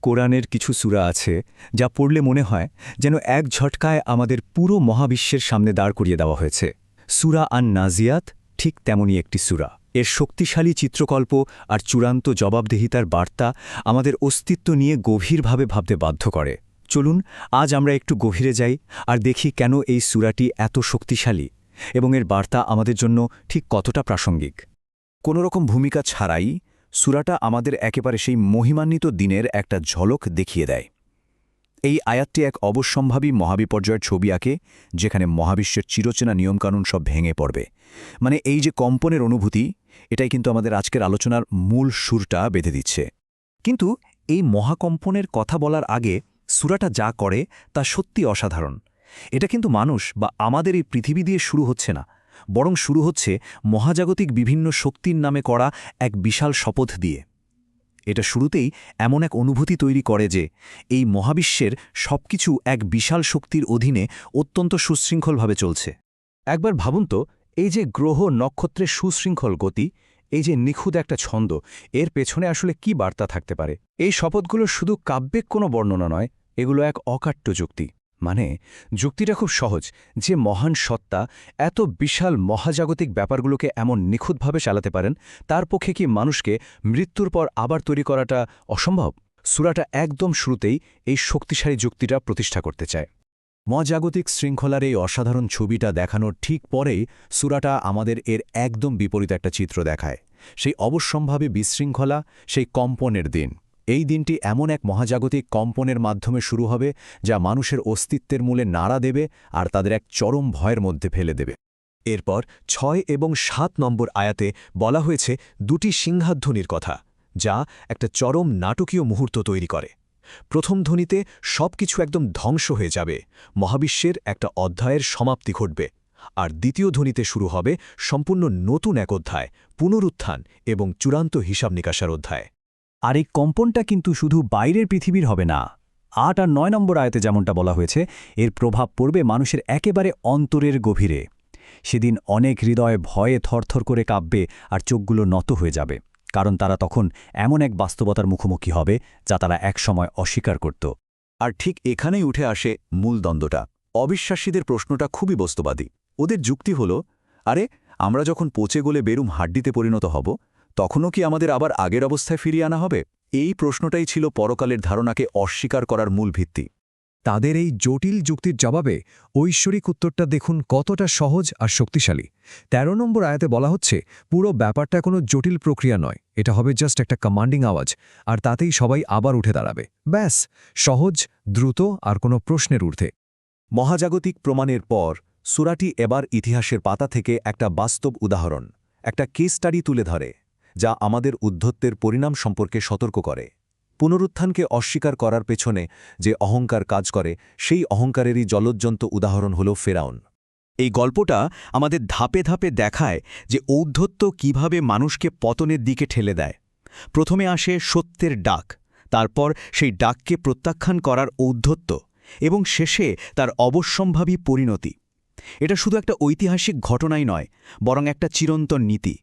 কোরআনের কিছু সূরা আছে যা পড়লে মনে হয় যেন এক ঝটকায় আমাদের পুরো মহাবিশ্বের সামনে দাঁড় করিয়ে দেওয়া হয়েছে। সূরা আন-নাজিয়াত ঠিক তেমনই একটি সূরা। এর শক্তিশালী চিত্রকল্প আর চূড়ান্ত জবাবদিহিতার বার্তা আমাদের অস্তিত্ব নিয়ে গভীরভাবে ভাবতে বাধ্য করে। চলুন আজ আমরা একটু গভীরে যাই আর দেখি কেন এই সূরাটি এত শক্তিশালী এবং এর বার্তা আমাদের জন্য ঠিক কতটা প্রাসঙ্গিক। কোনোরকম ভূমিকা ছাড়াই সূরাটা আমাদের একেবারে সেই মহিমান্বিত দিনের একটা ঝলক দেখিয়ে দেয়। এই আয়াতটি এক অবশ্যম্ভাবী মহাবিপর্যয়ের ছবি আঁকে, যেখানে মহাবিশ্বের চিরচেনা নিয়মকানুন সব ভেঙে পড়বে। মানে এই যে কম্পনের অনুভূতি, এটাই কিন্তু আমাদের আজকের আলোচনার মূল সুরটা বেঁধে দিচ্ছে। কিন্তু এই মহাকম্পনের কথা বলার আগে সূরাটা যা করে তা সত্যি অসাধারণ। এটা কিন্তু মানুষ বা আমাদের এই পৃথিবী দিয়ে শুরু হচ্ছে না, বরং শুরু হচ্ছে মহাজাগতিক বিভিন্ন শক্তির নামে করা এক বিশাল শপথ দিয়ে। এটা শুরুতেই এমন এক অনুভূতি তৈরি করে যে এই মহাবিশ্বের সবকিছু এক বিশাল শক্তির অধীনে অত্যন্ত সুশৃঙ্খলভাবে চলছে। একবার ভাবুন তো, এই যে গ্রহ নক্ষত্রের সুশৃঙ্খল গতি, এই যে নিখুঁত একটা ছন্দ, এর পেছনে আসলে কি বার্তা থাকতে পারে? এই শপথগুলো শুধু কাব্যিক কোনো বর্ণনা নয়, এগুলো এক অকাট্য যুক্তি। মানে যুক্তিটা খুব সহজ, যে মহান সত্তা এত বিশাল মহাজাগতিক ব্যাপারগুলোকে এমন নিখুঁতভাবে চালাতে পারেন, তার পক্ষে কি মানুষকে মৃত্যুর পর আবার তৈরি করাটা অসম্ভব? সূরাটা একদম শুরুতেই এই শক্তিশালী যুক্তিটা প্রতিষ্ঠা করতে চায়। মহাজাগতিক শৃঙ্খলার এই অসাধারণ ছবিটা দেখানোর ঠিক পরেই সূরাটা আমাদের এর একদম বিপরীত একটা চিত্র দেখায়। সেই অবশ্যম্ভাবী বিশৃঙ্খলা, সেই কম্পনের দিন। এই দিনটি এমন এক মহাজাগতিক কম্পনের মাধ্যমে শুরু হবে যা মানুষের অস্তিত্বের মূলে নাড়া দেবে আর তাদের এক চরম ভয়ের মধ্যে ফেলে দেবে। এরপর ৬ এবং ৭ নম্বর আয়াতে বলা হয়েছে দুটি সিংহাধ্বনির কথা, যা একটা চরম নাটকীয় মুহূর্ত তৈরি করে। প্রথম ধ্বনিতে সবকিছু একদম ধ্বংস হয়ে যাবে, মহাবিশ্বের একটা অধ্যায়ের সমাপ্তি ঘটবে। আর দ্বিতীয় ধ্বনিতে শুরু হবে সম্পূর্ণ নতুন এক অধ্যায়, পুনরুত্থান এবং চূড়ান্ত হিসাব নিকাশার অধ্যায়। আর এই কম্পনটা কিন্তু শুধু বাইরের পৃথিবীর হবে না। ৮ আর ৯ নম্বর আয়াতে যেমনটা বলা হয়েছে, এর প্রভাব পড়বে মানুষের একেবারে অন্তরের গভীরে। সেদিন অনেক হৃদয় ভয়ে থরথর করে কাঁপবে আর চোখগুলো নত হয়ে যাবে, কারণ তারা তখন এমন এক বাস্তবতার মুখোমুখি হবে যা তারা একসময় অস্বীকার করত। আর ঠিক এখানেই উঠে আসে মূল দ্বন্দ্বটা। অবিশ্বাসীদের প্রশ্নটা খুবই বস্তুবাদী। ওদের যুক্তি হল, আরে আমরা যখন পচে গলে বেরুম হাড্ডিতে পরিণত হব, তখনও কি আমাদের আবার আগের অবস্থায় ফিরিয়ে আনা হবে? এই প্রশ্নটাই ছিল পরকালের ধারণাকে অস্বীকার করার মূল ভিত্তি। তাদের এই জটিল যুক্তির জবাবে ঐশ্বরিক উত্তরটা দেখুন কতটা সহজ আর শক্তিশালী। ১৩ নম্বর আয়াতে বলা হচ্ছে পুরো ব্যাপারটা কোনো জটিল প্রক্রিয়া নয়, এটা হবে জাস্ট একটা কমান্ডিং আওয়াজ, আর তাতেই সবাই আবার উঠে দাঁড়াবে। ব্যাস, সহজ, দ্রুত আর কোনো প্রশ্নের ঊর্ধ্বে। মহাজাগতিক প্রমাণের পর সূরাটি এবার ইতিহাসের পাতা থেকে একটা বাস্তব উদাহরণ, একটা কেস স্টাডি তুলে ধরে, যা আমাদের উদ্ধত্তের পরিণাম সম্পর্কে সতর্ক করে। পুনরুত্থানকে অস্বীকার করার পেছনে যে অহংকার কাজ করে, সেই অহংকারেরই জ্বলজ্জন্ত উদাহরণ হল ফেরাউন। এই গল্পটা আমাদের ধাপে ধাপে দেখায় যে ঔদ্ধত্য কিভাবে মানুষকে পতনের দিকে ঠেলে দেয়। প্রথমে আসে সত্যের ডাক, তারপর সেই ডাককে প্রত্যাখ্যান করার ঔদ্ধত্য, এবং শেষে তার অবশ্যম্ভাবী পরিণতি। এটা শুধু একটা ঐতিহাসিক ঘটনাই নয়, বরং একটা চিরন্তন নীতি।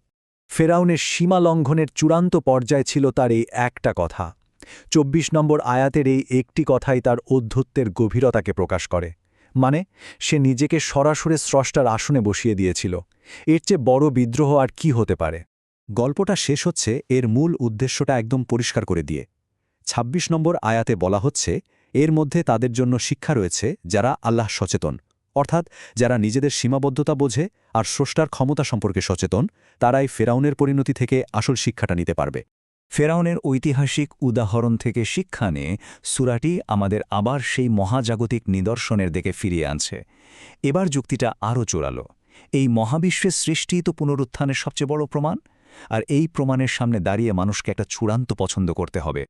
ফেরাউনের সীমা লঙ্ঘনের চূড়ান্ত পর্যায়ে ছিল তার এই একটা কথা। ২৪ নম্বর আয়াতের এই একটি কথাই তার ঔদ্ধত্যের গভীরতাকে প্রকাশ করে। মানে সে নিজেকে সরাসরি স্রষ্টার আসনে বসিয়ে দিয়েছিল। এর চেয়ে বড় বিদ্রোহ আর কি হতে পারে? গল্পটা শেষ হচ্ছে এর মূল উদ্দেশ্যটা একদম পরিষ্কার করে দিয়ে। ২৬ নম্বর আয়াতে বলা হচ্ছে, এর মধ্যে তাদের জন্য শিক্ষা রয়েছে যারা আল্লাহ সচেতন, অর্থাৎ যারা নিজেদের সীমাবদ্ধতা বোঝে আর স্রষ্টার ক্ষমতা সম্পর্কে সচেতন, তারাই ফেরাউনের পরিণতি থেকে আসল শিক্ষাটা নিতে পারবে। ফেরাউনের ঐতিহাসিক উদাহরণ থেকে শিক্ষা নিয়ে সূরাটি আমাদের আবার সেই মহাজাগতিক নিদর্শনের দিকে ফিরিয়ে আনছে। এবার যুক্তিটা আরও চোরালো। এই মহাবিশ্বের সৃষ্টিই তো পুনরুত্থানের সবচেয়ে বড় প্রমাণ, আর এই প্রমাণের সামনে দাঁড়িয়ে মানুষকে একটা চূড়ান্ত পছন্দ করতে হবে।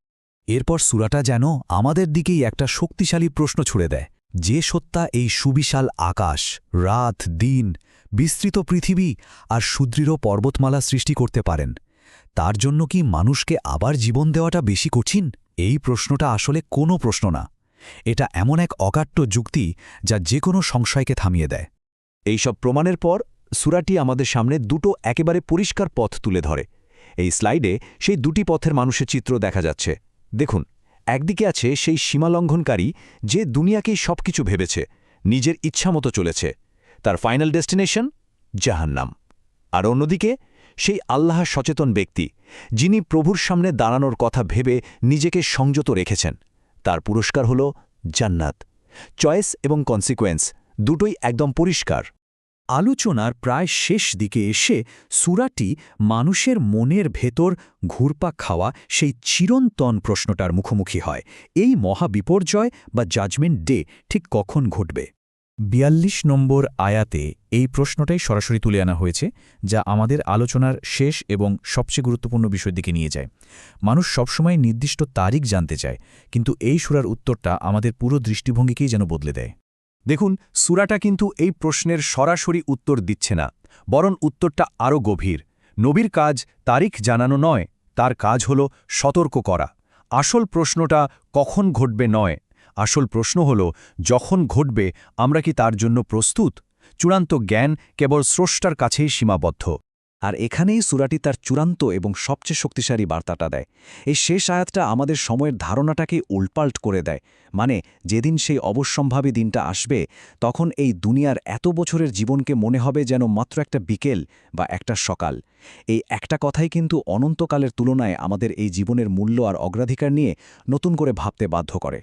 এরপর সূরাটা যেন আমাদের দিকেই একটা শক্তিশালী প্রশ্ন ছুড়ে দেয়, যে সত্তা এই সুবিশাল আকাশ, রাত, দিন, বিস্তৃত পৃথিবী আর সুদৃঢ় পর্বতমালা সৃষ্টি করতে পারেন, তার জন্য কি মানুষকে আবার জীবন দেওয়াটা বেশি কঠিন? এই প্রশ্নটা আসলে কোনো প্রশ্ন না, এটা এমন এক অকাট্য যুক্তি যা যে কোনো সংশয়কে থামিয়ে দেয়। এইসব প্রমাণের পর সূরাটি আমাদের সামনে দুটো একেবারে পরিষ্কার পথ তুলে ধরে। এই স্লাইডে সেই দুটি পথের মানুষের চিত্র দেখা যাচ্ছে। দেখুন, একদিকে আছে সেই সীমালঙ্ঘনকারী যে দুনিয়াকেই সবকিছু ভেবেছে, নিজের ইচ্ছামতো চলেছে, তার ফাইনাল ডেস্টিনেশন জাহান্নাম। আর অন্যদিকে সেই আল্লাহ সচেতন ব্যক্তি, যিনি প্রভুর সামনে দাঁড়ানোর কথা ভেবে নিজেকে সংযত রেখেছেন, তার পুরস্কার হল জান্নাত। চয়েস এবং কনসিকোয়েন্স দুটোই একদম পরিষ্কার। আলোচনার প্রায় শেষ দিকে এসে সূরাটি মানুষের মনের ভেতর ঘুরপাক খাওয়া সেই চিরন্তন প্রশ্নটার মুখোমুখি হয়, এই মহাবিপর্যয় বা জাজমেন্ট ডে ঠিক কখন ঘটবে। ৪২ নম্বর আয়াতে এই প্রশ্নটাই সরাসরি তুলে আনা হয়েছে, যা আমাদের আলোচনার শেষ এবং সবচেয়ে গুরুত্বপূর্ণ বিষয়ের দিকে নিয়ে যায়। মানুষ সবসময় নির্দিষ্ট তারিখ জানতে চায়, কিন্তু এই সূরার উত্তরটা আমাদের পুরো দৃষ্টিভঙ্গিকেই যেন বদলে দেয়। দেখুন, সূরাটা কিন্তু এই প্রশ্নের সরাসরি উত্তর দিচ্ছে না, বরং উত্তরটা আরও গভীর। নবীর কাজ তারিখ জানানো নয়, তার কাজ হল সতর্ক করা। আসল প্রশ্নটা কখন ঘটবে নয়, আসল প্রশ্ন হল যখন ঘটবে আমরা কি তার জন্য প্রস্তুত। চূড়ান্ত জ্ঞান কেবল স্রষ্টার কাছেই সীমাবদ্ধ। আর এখানেই সূরাটি তার চূড়ান্ত এবং সবচেয়ে শক্তিশালী বার্তাটা দেয়। এই শেষ আয়াতটা আমাদের সময়ের ধারণাটাকে উল্পাল্ট করে দেয়। মানে যেদিন সেই অবশ্যম্ভাবী দিনটা আসবে, তখন এই দুনিয়ার এত বছরের জীবনকে মনে হবে যেন মাত্র একটা বিকেল বা একটা সকাল। এই একটা কথাই কিন্তু অনন্তকালের তুলনায় আমাদের এই জীবনের মূল্য আর অগ্রাধিকার নিয়ে নতুন করে ভাবতে বাধ্য করে।